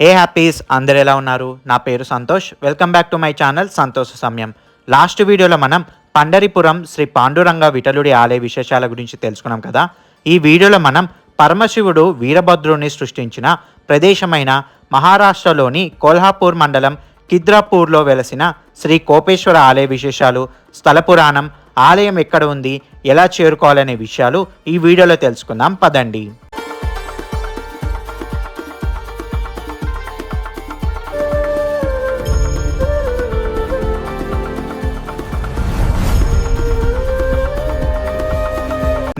ఏ happies అందరు ఎలా ఉన్నారు? నా పేరు Santosh. Welcome back to my channel సంతోష సమయం. లాస్ట్ వీడియోలో మనం పండరిపురం శ్రీ పాండురంగ విఠలుడి ఆలయ విశేషాల గురించి తెలుసుకున్నాం కదా. ఈ వీడియోలో మనం పరమశివుడు వీరభద్రుని సృష్టించిన ప్రదేశమైన మహారాష్ట్రలోని కొల్హాపూర్ మండలం కిద్రాపూర్లో వెలసిన శ్రీ కోపేశ్వర ఆలయ విశేషాలు, స్థల పురాణం, ఆలయం ఎక్కడ ఉంది, ఎలా చేరుకోవాలనే విషయాలు ఈ వీడియోలో తెలుసుకుందాం. పదండి.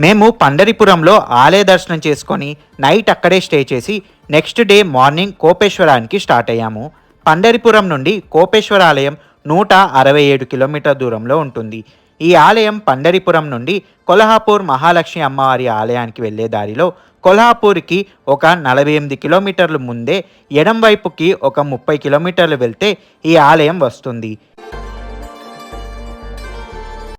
మేము పండరిపురంలో ఆలయ దర్శనం చేసుకొని నైట్ అక్కడే స్టే చేసి నెక్స్ట్ డే మార్నింగ్ కోపేశ్వరానికి స్టార్ట్ అయ్యాము. పండరిపురం నుండి కోపేశ్వర ఆలయం 167 కిలోమీటర్ దూరంలో ఉంటుంది. ఈ ఆలయం పండరిపురం నుండి కొల్హాపూర్ మహాలక్ష్మి అమ్మవారి ఆలయానికి వెళ్ళే దారిలో కొల్హాపూర్కి ఒక 48 కిలోమీటర్లు ముందే ఎడం వైపుకి ఒక 30 కిలోమీటర్లు వెళ్తే ఈ ఆలయం వస్తుంది.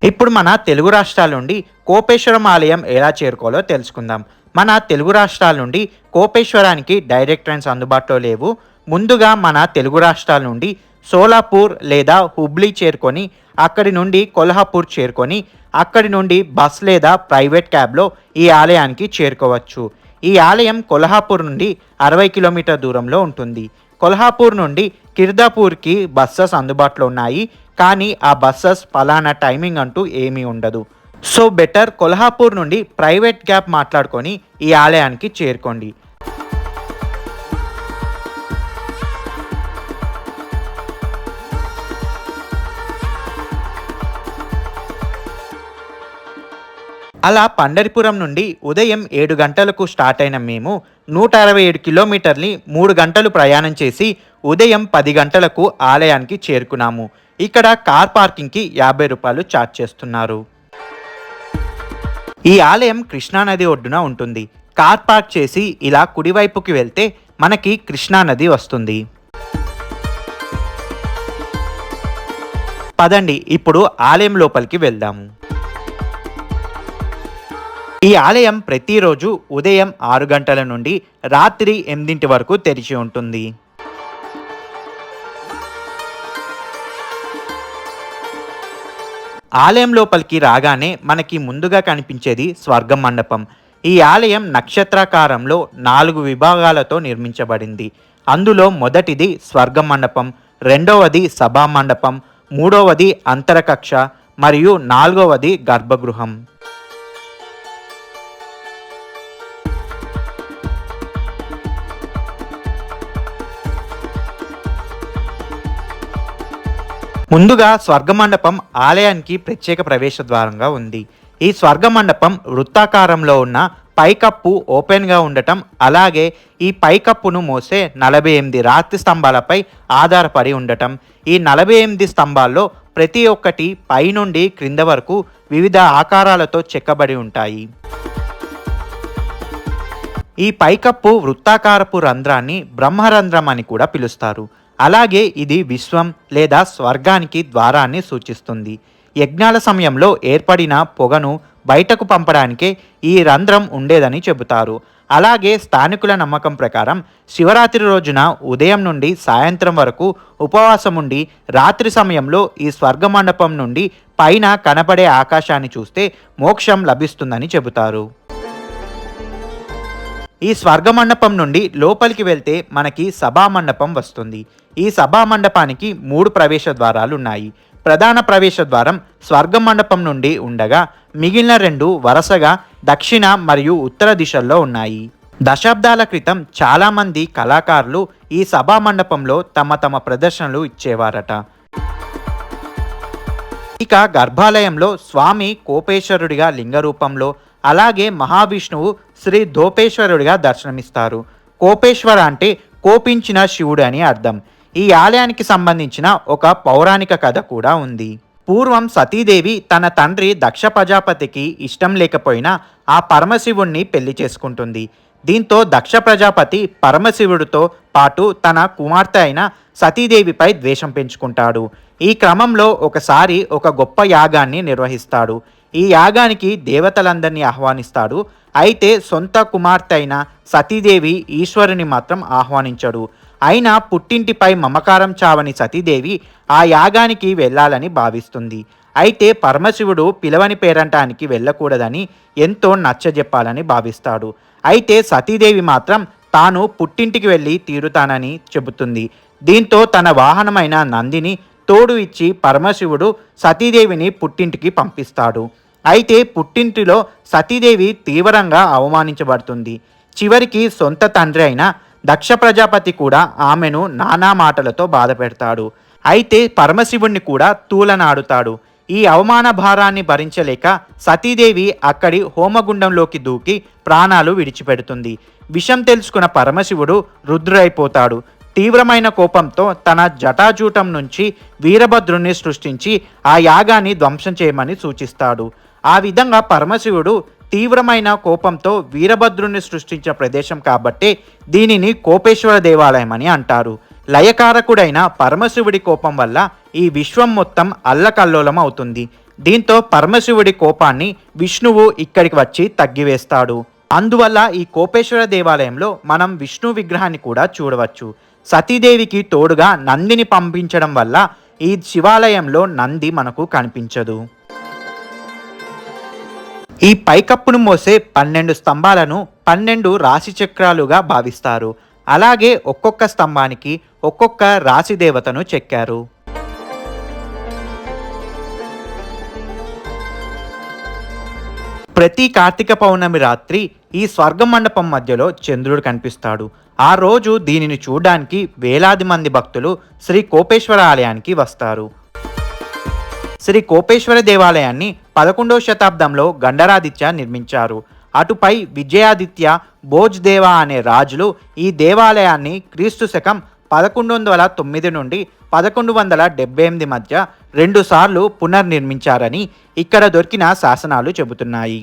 ఇప్పుడు మన తెలుగు రాష్ట్రాల నుండి కోపేశ్వరం ఆలయం ఎలా చేరుకోవాలో తెలుసుకుందాం. మన తెలుగు రాష్ట్రాల నుండి కోపేశ్వరానికి డైరెక్ట్ ట్రైన్స్ అందుబాటులో లేవు. ముందుగా మన తెలుగు రాష్ట్రాల నుండి సోలాపూర్ లేదా హుబ్లీ చేరుకొని అక్కడి నుండి కొల్హాపూర్ చేరుకొని అక్కడి నుండి బస్ లేదా ప్రైవేట్ క్యాబ్లో ఈ ఆలయానికి చేరుకోవచ్చు. ఈ ఆలయం కొల్హాపూర్ నుండి 60 కిలోమీటర్ దూరంలో ఉంటుంది. కొల్హాపూర్ నుండి కిర్దాపూర్కి బస్సెస్ అందుబాటులో ఉన్నాయి, కానీ ఆ బస్సెస్ పలానా టైమింగ్ అంటూ ఏమీ ఉండదు. సో బెటర్ కొల్హాపూర్ నుండి ప్రైవేట్ క్యాబ్ మాట్లాడుకొని ఈ ఆలయానికి చేరుకోండి. అలా పండరిపురం నుండి ఉదయం 7 గంటలకు స్టార్ట్ అయిన మేము 167 కిలోమీటర్ని 3 గంటలు ప్రయాణం చేసి ఉదయం 10 గంటలకు ఆలయానికి చేరుకున్నాము. ఇక్కడ కార్ పార్కింగ్కి 50 రూపాయలు ఛార్జ్ చేస్తున్నారు. ఈ ఆలయం కృష్ణానది ఒడ్డున ఉంటుంది. కార్ పార్క్ చేసి ఇలా కుడివైపుకి వెళ్తే మనకి కృష్ణానది వస్తుంది. పదండి ఇప్పుడు ఆలయం లోపలికి వెళ్దాము. ఈ ఆలయం ప్రతిరోజు ఉదయం 6 గంటల నుండి రాత్రి 8 వరకు తెరిచి ఉంటుంది. ఆలయం లోపలికి రాగానే మనకి ముందుగా కనిపించేది స్వర్గ మండపం. ఈ ఆలయం నక్షత్రాకారంలో 4 విభాగాలతో నిర్మించబడింది. అందులో మొదటిది స్వర్గ మండపం, రెండవది సభా మండపం, మూడవది అంతరకక్ష మరియు 4వది గర్భగృహం. ముందుగా స్వర్గమండపం ఆలయానికి ప్రత్యేక ప్రవేశ ద్వారంగా ఉంది. ఈ స్వర్గమండపం వృత్తాకారంలో ఉన్న పైకప్పు ఓపెన్గా ఉండటం, అలాగే ఈ పైకప్పును మోసే 48 రాతి స్తంభాలపై ఆధారపడి ఉండటం. ఈ 48 స్తంభాల్లో ప్రతి ఒక్కటి పైనుండి క్రింద వరకు వివిధ ఆకారాలతో చెక్కబడి ఉంటాయి. ఈ పైకప్పు వృత్తాకారపు రంధ్రాన్ని బ్రహ్మరంధ్రం అని కూడా పిలుస్తారు. అలాగే ఇది విశ్వం లేదా స్వర్గానికి ద్వారాన్ని సూచిస్తుంది. యజ్ఞాల సమయంలో ఏర్పడిన పొగను బయటకు పంపడానికే ఈ రంధ్రం ఉండేదని చెబుతారు. అలాగే స్థానికుల నమ్మకం ప్రకారం శివరాత్రి రోజున ఉదయం నుండి సాయంత్రం వరకు ఉపవాసం ఉండి రాత్రి సమయంలో ఈ స్వర్గ మండపం నుండి పైన కనపడే ఆకాశాన్ని చూస్తే మోక్షం లభిస్తుందని చెబుతారు. ఈ స్వర్గ మండపం నుండి లోపలికి వెళ్తే మనకి సభా మండపం వస్తుంది. ఈ సభా మండపానికి 3 ప్రవేశ ద్వారాలు ఉన్నాయి. ప్రధాన ప్రవేశ ద్వారం స్వర్గ మండపం నుండి ఉండగా మిగిలిన 2 వరుసగా దక్షిణ మరియు ఉత్తర దిశల్లో ఉన్నాయి. దశాబ్దాల క్రితం చాలామంది కళాకారులు ఈ సభా మండపంలో తమ ప్రదర్శనలు ఇచ్చేవారట. ఇక గర్భాలయంలో స్వామి కోపేశ్వరుడిగా లింగ రూపంలో, అలాగే మహావిష్ణువు శ్రీ ధోపేశ్వరుడిగా దర్శనమిస్తారు. కోపేశ్వర అంటే కోపించిన శివుడు అని అర్థం. ఈ ఆలయానికి సంబంధించిన ఒక పౌరాణిక కథ కూడా ఉంది. పూర్వం సతీదేవి తన తండ్రి దక్ష ప్రజాపతికి ఇష్టం లేకపోయినా ఆ పరమశివుణ్ణి పెళ్లి చేసుకుంటుంది. దీంతో దక్ష ప్రజాపతి పరమశివుడితో పాటు తన కుమార్తె అయిన సతీదేవిపై ద్వేషం పెంచుకుంటాడు. ఈ క్రమంలో ఒకసారి ఒక గొప్ప యాగాన్ని నిర్వహిస్తాడు. ఈ యాగానికి దేవతలందరినీ ఆహ్వానిస్తాడు. అయితే సొంత కుమార్తె అయిన సతీదేవి ఈశ్వరుని మాత్రం ఆహ్వానించడు. అయినా పుట్టింటిపై మమకారం చావని సతీదేవి ఆ యాగానికి వెళ్ళాలని భావిస్తుంది. అయితే పరమశివుడు పిలవని పేరంటానికి వెళ్ళకూడదని ఎంతో నచ్చజెప్పాలని భావిస్తాడు. అయితే సతీదేవి మాత్రం తాను పుట్టింటికి వెళ్ళి తీరుతానని చెబుతుంది. దీంతో తన వాహనమైన నందిని తోడు ఇచ్చి పరమశివుడు సతీదేవిని పుట్టింటికి పంపిస్తాడు. అయితే పుట్టింటిలో సతీదేవి తీవ్రంగా అవమానించబడుతుంది. చివరికి సొంత తండ్రి అయిన దక్ష ప్రజాపతి కూడా ఆమెను నానా మాటలతో బాధ పెడతాడు. అయితే పరమశివుణ్ణి కూడా తూలనాడుతాడు. ఈ అవమాన భారాన్ని భరించలేక సతీదేవి అక్కడి హోమగుండంలోకి దూకి ప్రాణాలు విడిచిపెడుతుంది. విషం తెలుసుకున్న పరమశివుడు రుద్రుడైపోతాడు. తీవ్రమైన కోపంతో తన జటాజూటం నుంచి వీరభద్రుణ్ణి సృష్టించి ఆ యాగాన్ని ధ్వంసం చేయమని సూచిస్తాడు. ఆ విధంగా పరమశివుడు తీవ్రమైన కోపంతో వీరభద్రుణ్ణి సృష్టించిన ప్రదేశం కాబట్టే దీనిని కోపేశ్వర దేవాలయం అని అంటారు. లయకారకుడైన పరమశివుడి కోపం వల్ల ఈ విశ్వం మొత్తం అల్లకల్లోలం అవుతుంది. దీంతో పరమశివుడి కోపాన్ని విష్ణువు ఇక్కడికి వచ్చి తగ్గివేస్తాడు. అందువల్ల ఈ కోపేశ్వర దేవాలయంలో మనం విష్ణు విగ్రహాన్ని కూడా చూడవచ్చు. సతీదేవికి తోడుగా నందిని పంపించడం వల్ల ఈ శివాలయంలో నంది మనకు కనిపించదు. ఈ పైకప్పును మోసే 12 స్తంభాలను 12 రాశి చక్రాలుగా భావిస్తారు. అలాగే ఒక్కొక్క స్తంభానికి ఒక్కొక్క రాశి దేవతను చెక్కారు. ప్రతి కార్తీక పౌర్ణమి రాత్రి ఈ స్వర్గ మండపం మధ్యలో చంద్రుడు కనిపిస్తాడు. ఆ రోజు దీనిని చూడడానికి వేలాది మంది భక్తులు శ్రీ కోపేశ్వర ఆలయానికి వస్తారు. శ్రీ కోపేశ్వర దేవాలయాన్ని 11వ శతాబ్దంలో గండరాదిత్య నిర్మించారు. అటుపై విజయాదిత్య, భోజ్దేవ అనే రాజులు ఈ దేవాలయాన్ని క్రీస్తు శకం 1109 నుండి 1178 మధ్య 2 సార్లు పునర్నిర్మించారని ఇక్కడ దొరికిన శాసనాలు చెబుతున్నాయి.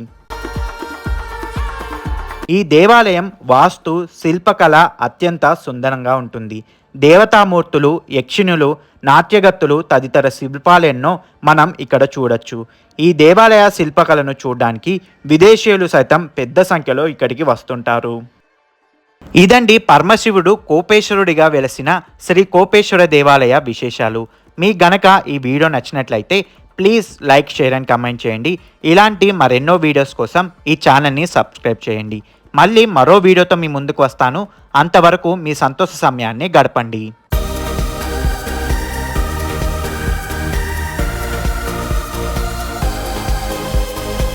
ఈ దేవాలయం వాస్తు శిల్పకళ అత్యంత సుందరంగా ఉంటుంది. దేవతామూర్తులు, యక్షిణులు, నాట్యగత్తులు తదితర శిల్పాలెన్నో మనం ఇక్కడ చూడొచ్చు. ఈ దేవాలయ శిల్పకళను చూడడానికి విదేశీయులు సైతం పెద్ద సంఖ్యలో ఇక్కడికి వస్తుంటారు. ఇదండి పరమశివుడు కోపేశ్వరుడిగా వెలసిన శ్రీ కోపేశ్వర దేవాలయ విశేషాలు. మీకు గనక ఈ వీడియో నచ్చినట్లయితే please like, share and comment చేయండి. ఇలాంటి మరెన్నో వీడియోస్ కోసం ఈ ఛానల్ని సబ్స్క్రైబ్ చేయండి. మళ్ళీ మరో వీడియోతో మీ ముందుకు వస్తాను. అంతవరకు మీ సంతోష సమయాన్ని గడపండి.